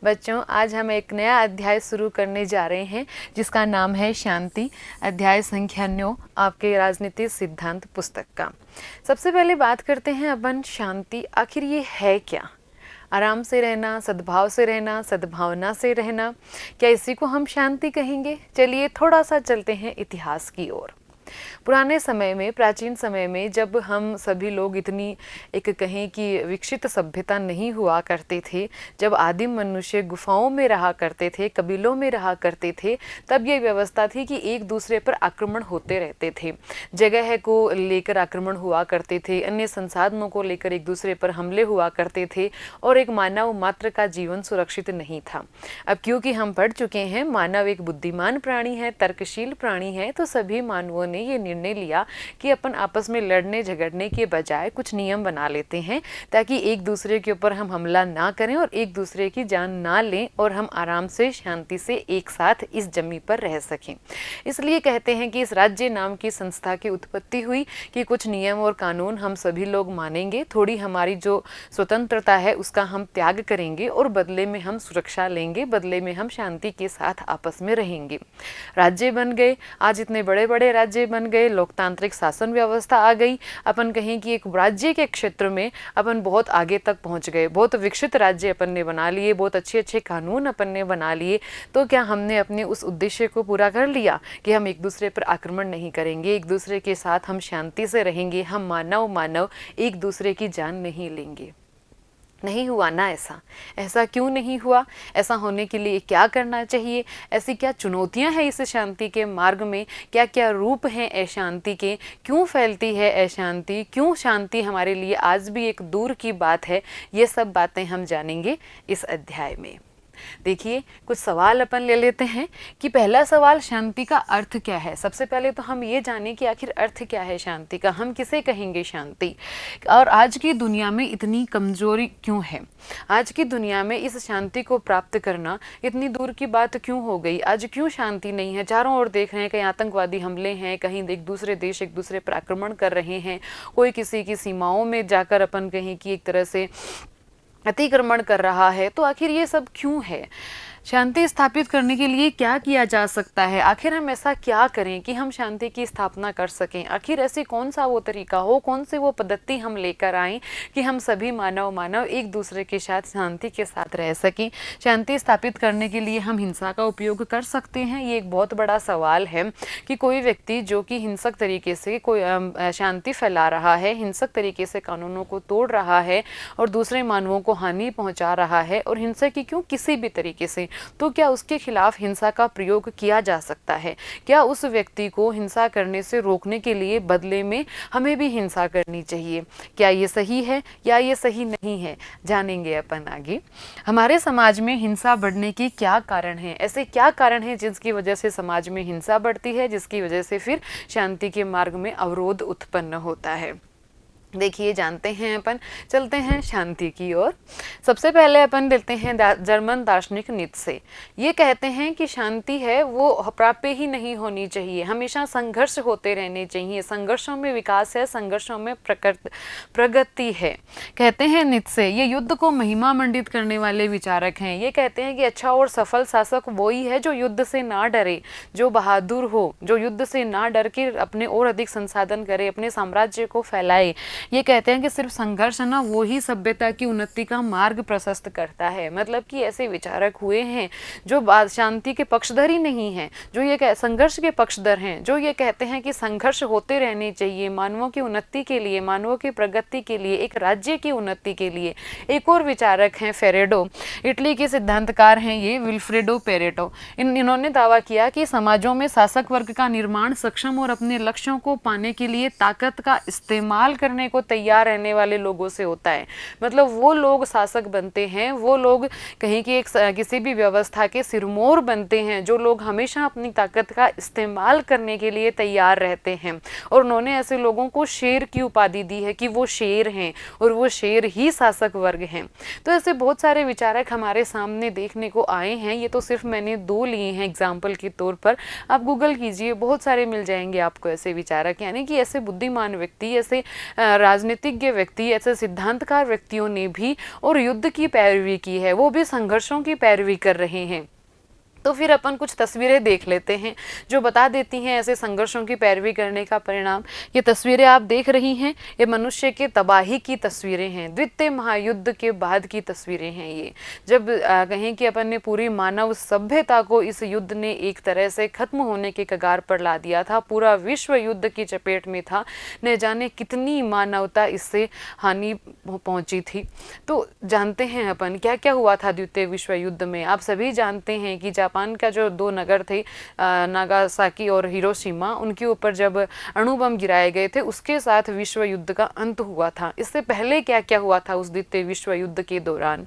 बच्चों, आज हम एक नया अध्याय शुरू करने जा रहे हैं जिसका नाम है शांति। अध्याय संख्या 9 आपके राजनीतिक सिद्धांत पुस्तक का। सबसे पहले बात करते हैं अपन शांति, आखिर ये है क्या। आराम से रहना, सद्भाव से रहना, सद्भावना से रहना, क्या इसी को हम शांति कहेंगे। चलिए थोड़ा सा चलते हैं इतिहास की ओर। पुराने समय में, प्राचीन समय में, जब हम सभी लोग इतनी एक कहें कि विकसित सभ्यता नहीं हुआ करते थे, जब आदिम मनुष्य गुफाओं में रहा करते थे, कबीलों में रहा करते थे, तब ये व्यवस्था थी कि एक दूसरे पर आक्रमण होते रहते थे। जगह को लेकर आक्रमण हुआ करते थे, अन्य संसाधनों को लेकर एक दूसरे पर हमले हुआ करते थे और एक मानव मात्र का जीवन सुरक्षित नहीं था। अब क्योंकि हम पढ़ चुके हैं मानव एक बुद्धिमान प्राणी है, तर्कशील प्राणी है, तो सभी मानवों ने ये निर्णय लिया कि अपन आपस में लड़ने झगड़ने के बजाय कुछ नियम बना लेते हैं ताकि एक दूसरे के ऊपर हम हमला ना करें और एक दूसरे की जान ना लें और हम आराम से शांति से एक साथ इस जमी पर रह सकें। इसलिए कहते हैं कि इस राज्य नाम की संस्था की उत्पत्ति हुई कि कुछ नियम और कानून हम सभी लोग मानेंगे, थोड़ी हमारी जो स्वतंत्रता है उसका हम त्याग करेंगे और बदले में हम सुरक्षा लेंगे, बदले में हम शांति के साथ आपस में रहेंगे। राज्य बन गए, आज इतने बड़े बड़े राज्य बन गए, लोकतांत्रिक शासन व्यवस्था आ गई। अपन कहें कि एक राज्य के क्षेत्र में अपन बहुत आगे तक पहुंच गए, बहुत विकसित राज्य अपन ने बना लिए, बहुत अच्छे अच्छे कानून अपन ने बना लिए। तो क्या हमने अपने उस उद्देश्य को पूरा कर लिया कि हम एक दूसरे पर आक्रमण नहीं करेंगे, एक दूसरे के साथ हम शांति से रहेंगे, हम मानव एक दूसरे की जान नहीं लेंगे? नहीं हुआ ना। ऐसा क्यों नहीं हुआ? ऐसा होने के लिए क्या करना चाहिए? ऐसी क्या चुनौतियां हैं इस शांति के मार्ग में? क्या क्या रूप हैं अशांति के? क्यों फैलती है अशांति? क्यों शांति हमारे लिए आज भी एक दूर की बात है? ये सब बातें हम जानेंगे इस अध्याय में। देखिए, कुछ सवाल अपन ले लेते हैं कि पहला सवाल, शांति का अर्थ क्या है। सबसे पहले तो हम ये जानें कि आखिर अर्थ क्या है शांति का, हम किसे कहेंगे शांति, और आज की दुनिया में इतनी कमजोरी क्यों है, आज की दुनिया में इस शांति को प्राप्त करना इतनी दूर की बात क्यों हो गई, आज क्यों शांति नहीं है। चारों ओर देख रहे हैं, कहीं आतंकवादी हमले हैं, कहीं एक दूसरे देश एक दूसरे पर आक्रमण कर रहे हैं, कोई किसी की सीमाओं में जाकर अपन कहें कि एक तरह से अतिक्रमण कर रहा है। तो आखिर ये सब क्यों है? शांति स्थापित करने के लिए क्या किया जा सकता है? आखिर हम ऐसा क्या करें कि हम शांति की स्थापना कर सकें? आखिर ऐसे कौन सा वो तरीका हो, कौन सी वो पद्धति हम लेकर आएं कि हम सभी मानव एक दूसरे के साथ शांति के साथ रह सकें? शांति स्थापित करने के लिए हम हिंसा का उपयोग कर सकते हैं? ये एक बहुत बड़ा सवाल है कि कोई व्यक्ति जो कि हिंसक तरीके से कोई शांति फैला रहा है, हिंसक तरीके से कानूनों को तोड़ रहा है और दूसरे मानवों को हानि पहुंचा रहा है, और हिंसा की क्यों, किसी भी तरीके से, तो क्या उसके खिलाफ हिंसा का प्रयोग किया जा सकता है? क्या उस व्यक्ति को हिंसा करने से रोकने के लिए बदले में हमें भी हिंसा करनी चाहिए? क्या ये सही है या ये सही नहीं है, जानेंगे अपन आगे। हमारे समाज में हिंसा बढ़ने के क्या कारण हैं? ऐसे क्या कारण हैं जिसकी वजह से समाज में हिंसा बढ़ती है, जिसकी वजह से फिर शांति के मार्ग में अवरोध उत्पन्न होता है? देखिए, जानते हैं अपन, चलते हैं शांति की ओर। सबसे पहले अपन लेते हैं जर्मन दार्शनिक नीत्शे। ये कहते हैं कि शांति है वो प्राप्य ही नहीं होनी चाहिए, हमेशा संघर्ष होते रहने चाहिए, संघर्षों में विकास है, संघर्षों में प्रगति है, कहते हैं नीत्शे। ये युद्ध को महिमा मंडित करने वाले विचारक हैं। ये कहते हैं कि अच्छा और सफल शासक वही है जो युद्ध से ना डरे, जो बहादुर हो, जो युद्ध से ना डर के अपने और अधिक संसाधन करे, अपने साम्राज्य को फैलाए। ये कहते हैं कि सिर्फ संघर्ष ना वो ही सभ्यता की उन्नति का मार्ग प्रशस्त करता है। मतलब कि ऐसे विचारक हुए हैं जो शांति के पक्षधर ही नहीं हैं, जो ये संघर्ष के पक्षधर हैं, जो ये कहते हैं कि संघर्ष होते रहने चाहिए मानवों की उन्नति के लिए, मानवों की प्रगति के लिए, एक राज्य की उन्नति के लिए। एक और विचारक हैं फेरेडो, इटली के सिद्धांतकार हैं ये, विल्फ्रेडो पेरेटो। इन्होंने दावा किया कि समाजों में शासक वर्ग का निर्माण सक्षम और अपने लक्ष्यों को पाने के लिए ताकत का इस्तेमाल करने को तैयार रहने वाले लोगों से होता है। मतलब वो लोग शासक बनते हैं, वो लोग कहीं की किसी भी व्यवस्था के सिरमौर बनते हैं, जो लोग हमेशा अपनी ताकत का इस्तेमाल करने के लिए तैयार रहते हैं। और उन्होंने ऐसे लोगों को शेर की उपाधि दी है कि वो शेर हैं और वो शेर ही शासक वर्ग हैं। तो ऐसे बहुत सारे विचारक हमारे सामने देखने को आए हैं। ये तो सिर्फ मैंने 2 लिए हैं एग्जाम्पल के तौर पर, आप गूगल कीजिए, बहुत सारे मिल जाएंगे आपको ऐसे विचारक, यानी कि ऐसे बुद्धिमान व्यक्ति, ऐसे राजनीतिज्ञ व्यक्ति, ऐसे सिद्धांतकार व्यक्तियों ने भी और युद्ध की पैरवी की है, वो भी संघर्षों की पैरवी कर रहे हैं। तो फिर अपन कुछ तस्वीरें देख लेते हैं जो बता देती हैं ऐसे संघर्षों की पैरवी करने का परिणाम। ये तस्वीरें आप देख रही हैं, ये मनुष्य के तबाही की तस्वीरें हैं, द्वितीय महायुद्ध के बाद की तस्वीरें हैं ये। जब कहें कि अपन ने पूरी मानव सभ्यता को इस युद्ध ने एक तरह से खत्म होने के कगार पर ला दिया था, पूरा विश्व युद्ध की चपेट में था, न जाने कितनी मानवता इससे हानि पहुंची थी। तो जानते हैं अपन क्या क्या हुआ था द्वितीय विश्व युद्ध में। आप सभी जानते हैं कि जापान का जो दो नगर थे, नागासाकी और हिरोशिमा, उनके ऊपर जब अणु बम गिराए गए थे उसके साथ विश्व युद्ध का अंत हुआ था। इससे पहले क्या क्या हुआ था उस द्वितीय विश्व युद्ध के दौरान?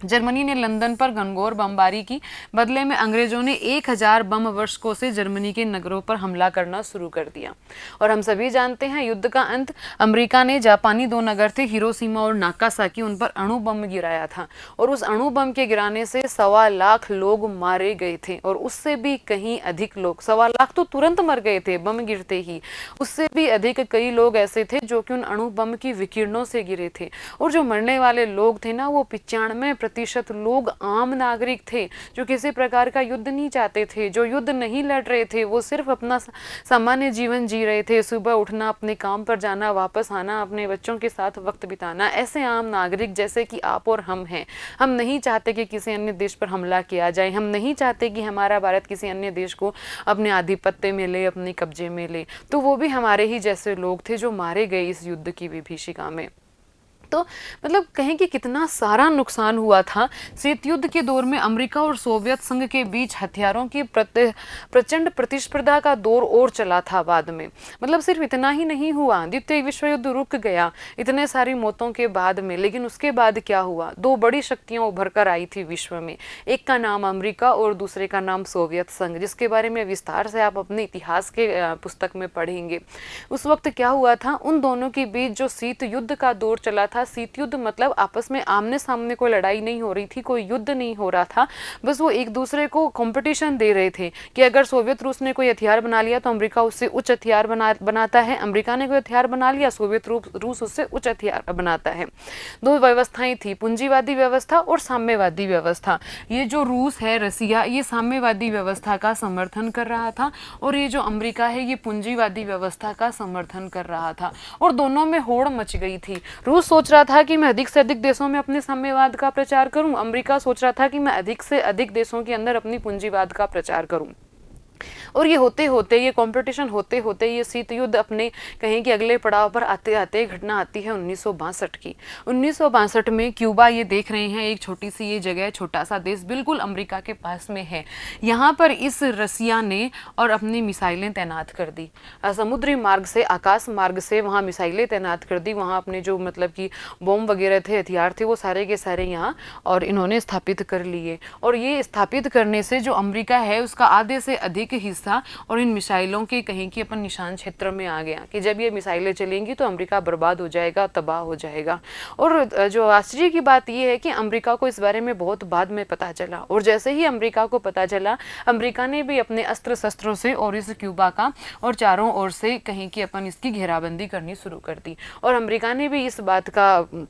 जर्मनी ने लंदन पर घनघोर बमबारी की, बदले में अंग्रेजों ने 1000 बम वर्षकों से जर्मनी के नगरों पर हमला करना शुरू कर दिया। और हम सभी जानते हैं युद्ध का अंत, अमेरिका ने जापानी दो नगर थे हिरोशिमा और नागासाकी, उन पर अणु बम गिराया था और उस अणु बम के गिराने से 1.25 लाख लोग मारे गए थे और उससे भी कहीं अधिक लोग, 1.25 लाख तो तुरंत मर गए थे बम गिरते ही, उससे भी अधिक कई लोग ऐसे थे जो कि उन अणु बम की विकिरणों से गिरे थे। और जो मरने वाले लोग थे ना, वो 95% लोग आम नागरिक थे जो किसी प्रकार का युद्ध नहीं चाहते थे, जो युद्ध नहीं लड़ रहे थे, वो सिर्फ अपना सामान्य जीवन जी रहे थे, सुबह उठना, अपने काम पर जाना, वापस आना, अपने बच्चों के साथ वक्त बिताना। ऐसे आम नागरिक जैसे कि आप और हम हैं। हम नहीं चाहते कि किसी अन्य देश पर हमला किया जाए, हम नहीं चाहते कि हमारा भारत किसी अन्य देश को अपने आधिपत्य में ले, अपने कब्जे में ले। तो वो भी हमारे ही जैसे लोग थे जो मारे गए इस युद्ध की विभीषिका में। तो मतलब कहें कि कितना सारा नुकसान हुआ था। शीत युद्ध के दौर में अमेरिका और सोवियत संघ के बीच हथियारों की प्रचंड प्रतिस्पर्धा का दौर और चला था बाद में। मतलब सिर्फ इतना ही नहीं हुआ, द्वितीय विश्व युद्ध रुक गया इतने सारी मौतों के बाद में, लेकिन उसके बाद क्या हुआ? दो बड़ी शक्तियां उभर कर आई थी विश्व में, एक का नाम अमेरिका और दूसरे का नाम सोवियत संघ, जिसके बारे में विस्तार से आप अपने इतिहास के पुस्तक में पढ़ेंगे। उस वक्त क्या हुआ था, उन दोनों के बीच जो शीत युद्ध का दौर चला था, शीत युद्ध मतलब आपस में आमने सामने कोई लड़ाई नहीं हो रही थी, कोई युद्ध नहीं हो रहा था, बस वो एक दूसरे को कंपटीशन दे रहे थे कि अगर सोवियत रूस ने कोई हथियार बना लिया तो अमेरिका उससे उच्च हथियार बनाता है, अमेरिका ने कोई हथियार बना लिया, सोवियत रूस उससे उच्च हथियार बनाता है। दो व्यवस्थाएं थी, पूंजीवादी व्यवस्था और साम्यवादी व्यवस्था। ये जो रूस है, रसिया, ये साम्यवादी व्यवस्था का समर्थन कर रहा था और ये जो अमेरिका है ये पूंजीवादी व्यवस्था का समर्थन कर रहा था और दोनों में होड़ मच गई थी। रूस सोच रहा था कि मैं अधिक से अधिक देशों में अपने साम्यवाद का प्रचार करूं, अमेरिका सोच रहा था कि मैं अधिक से अधिक देशों के अंदर अपनी पूंजीवाद का प्रचार करूं। और ये होते होते, ये कंपटीशन होते होते, ये शीत युद्ध अपने कहें कि अगले पड़ाव पर आते आते घटना आती है 1962 की। 1962 में क्यूबा, ये देख रहे हैं एक छोटी सी ये जगह, छोटा सा देश बिल्कुल अमेरिका के पास में है। यहाँ पर इस रसिया ने और अपनी मिसाइलें तैनात कर दी, समुद्री मार्ग से, आकाश मार्ग से वहाँ मिसाइलें तैनात कर दी। वहाँ अपने जो मतलब कि बॉम्ब वगैरह थे, हथियार थे, वो सारे के सारे यहाँ और इन्होंने स्थापित कर लिए। और ये स्थापित करने से जो अमेरिका है उसका आधे से अधिक हिस्सा और इन मिसाइलों के कहीं कि अपन निशान क्षेत्र में आ गया कि जब ये मिसाइलें चलेंगी तो अमेरिका बर्बाद हो जाएगा, तबाह हो जाएगा। और जो आश्चर्य की बात ये है कि अमेरिका को इस बारे में बहुत बाद में पता चला और जैसे ही अमेरिका को पता चला, अमेरिका ने भी अपने अस्त्र शस्त्रों से और इस क्यूबा का और चारों ओर से कहीं कि अपन इसकी घेराबंदी करनी शुरू कर दी। और अमेरिका ने भी इस बात का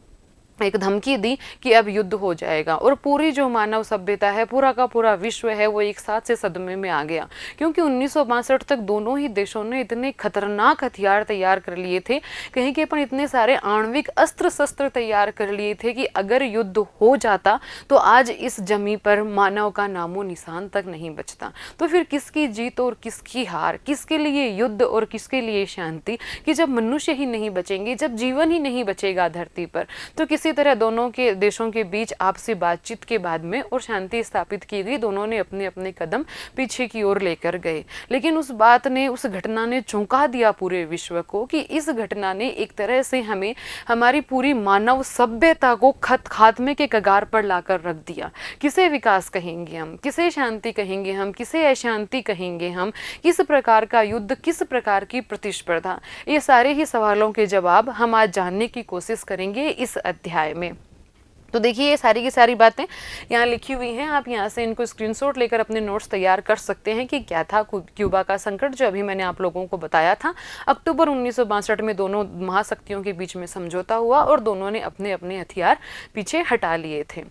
एक धमकी दी कि अब युद्ध हो जाएगा और पूरी जो मानव सभ्यता है, पूरा का पूरा विश्व है, वो एक साथ से सदमे में आ गया। क्योंकि 1962 तक दोनों ही देशों ने इतने खतरनाक हथियार तैयार कर लिए थे, कहीं के अपन इतने सारे आणविक अस्त्र शस्त्र तैयार कर लिए थे कि अगर युद्ध हो जाता तो आज इस जमी पर मानव का नामो निशान तक नहीं बचता। तो फिर किसकी जीत और किसकी हार, किसके लिए युद्ध और किसके लिए शांति, कि जब मनुष्य ही नहीं बचेंगे, जब जीवन ही नहीं बचेगा धरती पर, तो किसी तरह दोनों के देशों के बीच आपसी बातचीत के बाद में और शांति स्थापित की गई। दोनों ने अपने अपने कदम पीछे की ओर लेकर गए। लेकिन उस बात ने, उस घटना ने चौंका दिया पूरे विश्व को कि इस घटना ने एक तरह से हमें, हमारी पूरी मानव सभ्यता को खात्मे के कगार पर लाकर रख दिया। किसे विकास कहेंगे हम, किसे शांति कहेंगे हम, किसे अशांति कहेंगे हम, किस प्रकार का युद्ध, किस प्रकार की प्रतिस्पर्धा, ये सारे ही सवालों के जवाब हम आज जानने की कोशिश करेंगे इस अध्याय में। तो देखिए ये सारी की सारी बातें यहाँ लिखी हुई हैं, आप यहाँ से इनको स्क्रीनशॉट लेकर अपने नोट्स तैयार कर सकते हैं कि क्या था क्यूबा का संकट जो अभी मैंने आप लोगों को बताया था। अक्टूबर 1962 में दोनों महाशक्तियों के बीच में समझौता हुआ और दोनों ने अपने अपने हथियार पीछे हटा लिए थे।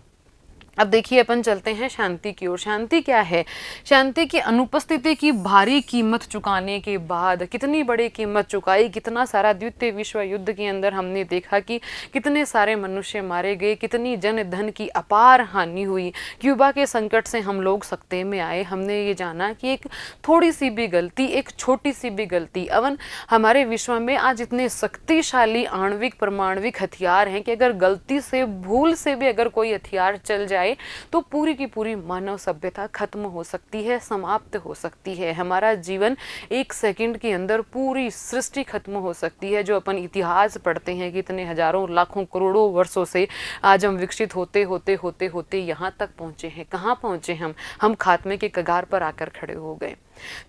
अब देखिए अपन चलते हैं शांति की ओर। शांति क्या है? शांति की अनुपस्थिति की भारी कीमत चुकाने के बाद, कितनी बड़ी कीमत चुकाई, कितना सारा द्वितीय विश्व युद्ध के अंदर हमने देखा कि कितने सारे मनुष्य मारे गए, कितनी जन धन की अपार हानि हुई। क्यूबा के संकट से हम लोग सकते में आए। हमने ये जाना कि एक थोड़ी सी भी गलती, एक छोटी सी भी गलती, अवन हमारे विश्व में आज इतने शक्तिशाली आणविक परमाणविक हथियार हैं कि अगर गलती से भूल से भी अगर कोई हथियार चल जाए तो पूरी की पूरी मानव सभ्यता खत्म हो सकती है, समाप्त हो सकती है। हमारा जीवन एक सेकंड के अंदर पूरी सृष्टि खत्म हो सकती है। जो अपन इतिहास पढ़ते हैं कि इतने हजारों लाखों करोड़ों वर्षों से आज हम विकसित होते होते होते होते यहाँ तक पहुंचे हैं। कहाँ पहुंचे हम खात्मे के कगार पर आकर खड़े हो गए।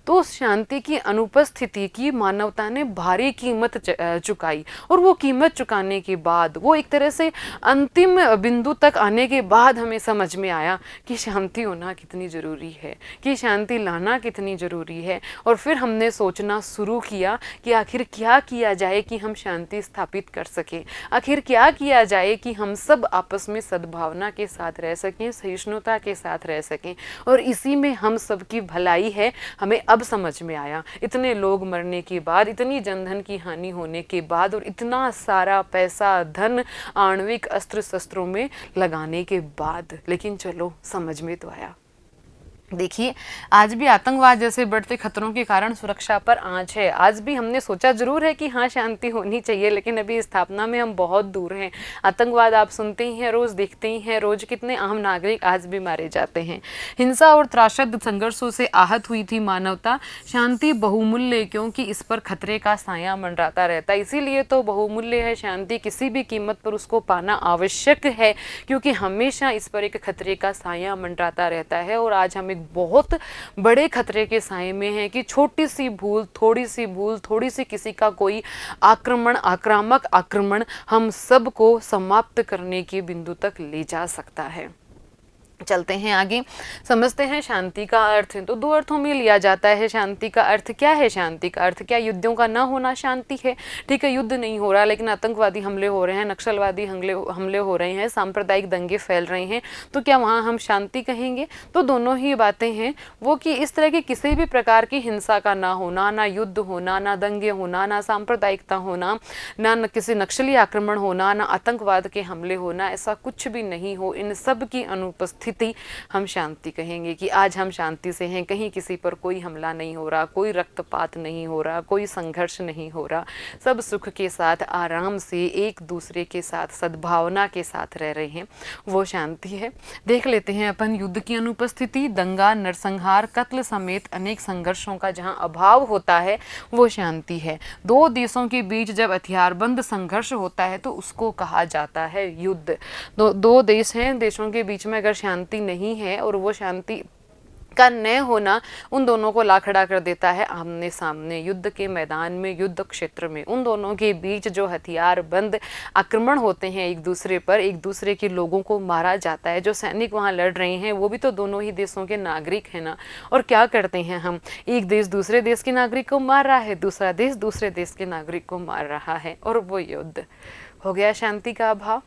तो शांति की अनुपस्थिति की मानवता ने भारी कीमत चुकाई, और वो कीमत चुकाने के बाद, वो एक तरह से अंतिम बिंदु तक आने के बाद हमें समझ में आया कि शांति होना कितनी ज़रूरी है, कि शांति लाना कितनी ज़रूरी है। और फिर हमने सोचना शुरू किया कि आखिर क्या किया जाए कि हम शांति स्थापित कर सकें, आखिर क्या किया जाए कि हम सब आपस में सद्भावना के साथ रह सकें, सहिष्णुता के साथ रह सकें। और इसी में हम सबकी भलाई है, हमें अब समझ में आया। इतने लोग मरने के बाद, इतनी जनधन की हानि होने के बाद, और इतना सारा पैसा धन आणविक अस्त्र शस्त्रों में लगाने के बाद, लेकिन चलो समझ में तो आया। देखिए आज भी आतंकवाद जैसे बढ़ते खतरों के कारण सुरक्षा पर आंच है। आज भी हमने सोचा जरूर है कि हाँ शांति होनी चाहिए, लेकिन अभी स्थापना में हम बहुत दूर हैं। आतंकवाद आप सुनते ही हैं, रोज देखते ही हैं, रोज कितने आम नागरिक आज भी मारे जाते हैं। हिंसा और त्रासद संघर्षों से आहत हुई थी मानवता। शांति बहुमूल्य, क्योंकि इस पर खतरे का साया मंडराता रहता है। इसीलिए तो बहुमूल्य है शांति, किसी भी कीमत पर उसको पाना आवश्यक है, क्योंकि हमेशा इस पर एक खतरे का साया मंडराता रहता है। और आज हम बहुत बड़े खतरे के साए में है कि छोटी सी भूल, थोड़ी सी किसी का कोई आक्रामक आक्रमण हम सबको समाप्त करने के बिंदु तक ले जा सकता है। चलते हैं आगे, समझते हैं शांति का अर्थ। तो दो अर्थों में लिया जाता है शांति का अर्थ। क्या है शांति का अर्थ? क्या युद्धों का ना होना शांति है? ठीक है, युद्ध नहीं हो रहा, लेकिन आतंकवादी हमले हो रहे हैं, नक्सलवादी हमले हो रहे हैं, सांप्रदायिक दंगे फैल रहे हैं, तो क्या वहाँ हम शांति कहेंगे? तो दोनों ही बातें हैं वो, कि इस तरह की किसी भी प्रकार की हिंसा का ना होना, ना युद्ध होना, ना दंगे होना, ना सांप्रदायिकता होना, ना किसी नक्सली आक्रमण होना, ना आतंकवाद के हमले होना, ऐसा कुछ भी नहीं हो। इन सब की अनुपस्थिति हम शांति कहेंगे कि आज हम शांति से हैं, कहीं किसी पर कोई हमला नहीं हो रहा, कोई रक्तपात नहीं हो रहा, कोई संघर्ष नहीं हो रहा, सब सुख के साथ आराम से एक दूसरे के साथ सद्भावना के साथ रह रहे हैं, वो शांति है। देख लेते हैं अपन युद्ध की अनुपस्थिति, दंगा, नरसंहार, कत्ल समेत अनेक संघर्षों का जहां अभाव होता है वो शांति है। दो देशों के बीच जब हथियारबंद संघर्ष होता है तो उसको कहा जाता है युद्ध। दो देश हैं, देशों के बीच में अगर शांति नहीं है और वो शांति का न होना उन दोनों को ला खड़ा कर देता है आमने सामने, युद्ध के मैदान में, युद्ध क्षेत्र में। उन दोनों के बीच जो हथियार बंद आक्रमण होते हैं एक दूसरे पर, एक दूसरे के लोगों को मारा जाता है। जो सैनिक वहाँ लड़ रहे हैं वो भी तो दोनों ही देशों के नागरिक हैं ना। और क्या करते हैं हम, एक देश दूसरे देश के नागरिक को मार रहा है, दूसरा देश दूसरे देश के नागरिक को मार रहा है, और वो युद्ध हो गया शांति का अभाव।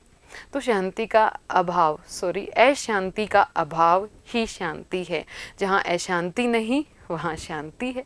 तो शांति का अभाव, अशांति का अभाव ही शांति है। जहाँ अशांति नहीं वहाँ शांति है।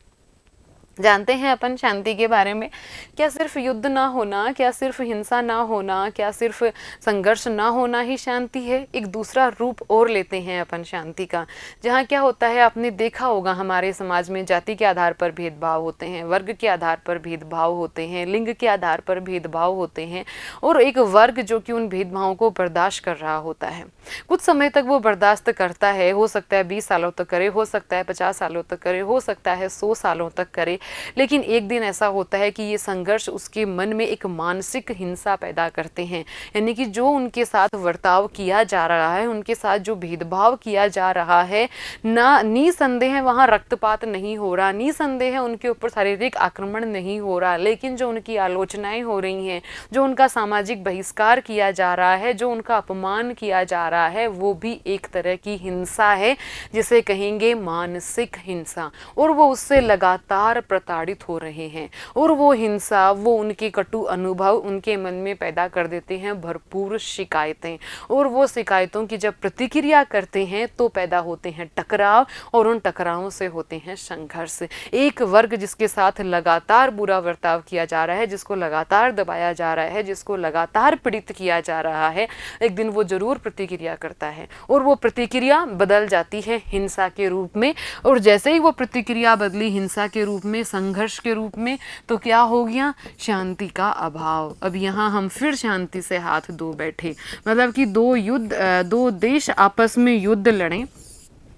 जानते हैं अपन शांति के बारे में, क्या सिर्फ युद्ध ना होना, क्या सिर्फ हिंसा ना होना, क्या सिर्फ संघर्ष ना होना ही शांति है? एक दूसरा रूप और लेते हैं अपन शांति का। जहाँ क्या होता है, आपने देखा होगा हमारे समाज में जाति के आधार पर भेदभाव होते हैं, वर्ग के आधार पर भेदभाव होते हैं, लिंग के आधार पर भेदभाव होते हैं, और एक वर्ग जो कि उन भेदभावों को बर्दाश्त कर रहा होता है। कुछ समय तक वो बर्दाश्त करता है, हो सकता है 20 सालों तक करे, हो सकता है 50 सालों तक करे, हो सकता है 100 सालों तक करे, लेकिन एक दिन ऐसा होता है कि ये संघर्ष उसके मन में एक मानसिक हिंसा पैदा करते हैं। यानी कि जो उनके साथ वर्ताव किया जा रहा है, उनके साथ जो भेदभाव किया जा रहा है, ना निसंदेह वहाँ रक्तपात नहीं हो रहा, निसंदेह उनके ऊपर शारीरिक आक्रमण नहीं हो रहा, लेकिन जो उनकी आलोचनाएं हो रही हैं, जो उनका सामाजिक बहिष्कार किया जा रहा है, जो उनका अपमान किया जा रहा है, वो भी एक तरह की हिंसा है, जिसे कहेंगे मानसिक हिंसा। और वो उससे लगातार प्रताड़ित हो रहे हैं, और वो हिंसा, वो उनके कटु अनुभव उनके मन में पैदा कर देते हैं भरपूर शिकायतें, और वो शिकायतों की जब प्रतिक्रिया करते हैं तो पैदा होते हैं टकराव, और उन टकरावों से होते हैं संघर्ष। एक वर्ग जिसके साथ लगातार बुरा बर्ताव किया जा रहा है, जिसको लगातार दबाया जा रहा है, जिसको लगातार पीड़ित किया जा रहा है, एक दिन वो जरूर प्रतिक्रिया करता है, और वो प्रतिक्रिया बदल जाती है हिंसा के रूप में। और जैसे ही वो प्रतिक्रिया बदली हिंसा के रूप में, संघर्ष के रूप में, तो क्या हो गया? शांति का अभाव। अब यहाँ हम फिर शांति से हाथ धो बैठे, मतलब कि दो देश आपस में युद्ध लड़ें,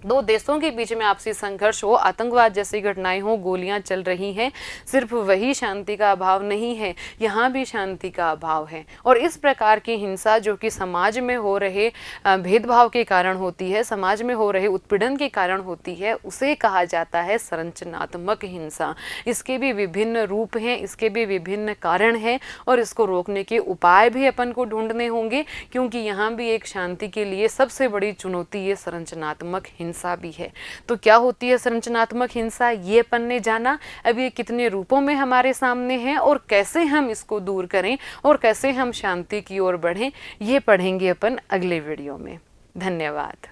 दो देशों के बीच में आपसी संघर्ष हो, आतंकवाद जैसी घटनाएं हो, गोलियां चल रही हैं, सिर्फ वही शांति का अभाव नहीं है, यहाँ भी शांति का अभाव है। और इस प्रकार की हिंसा जो कि समाज में हो रहे भेदभाव के कारण होती है, समाज में हो रहे उत्पीड़न के कारण होती है, उसे कहा जाता है संरचनात्मक हिंसा। इसके भी विभिन्न रूप हैं, इसके भी विभिन्न कारण हैं, और इसको रोकने के उपाय भी अपन को ढूंढने होंगे, क्योंकि यहाँ भी एक शांति के लिए सबसे बड़ी चुनौती ये संरचनात्मक हिंसा भी है। तो क्या होती है संरचनात्मक हिंसा, ये अपन ने जाना। अब ये कितने रूपों में हमारे सामने है, और कैसे हम इसको दूर करें, और कैसे हम शांति की ओर बढ़ें, ये पढ़ेंगे अपन अगले वीडियो में। धन्यवाद।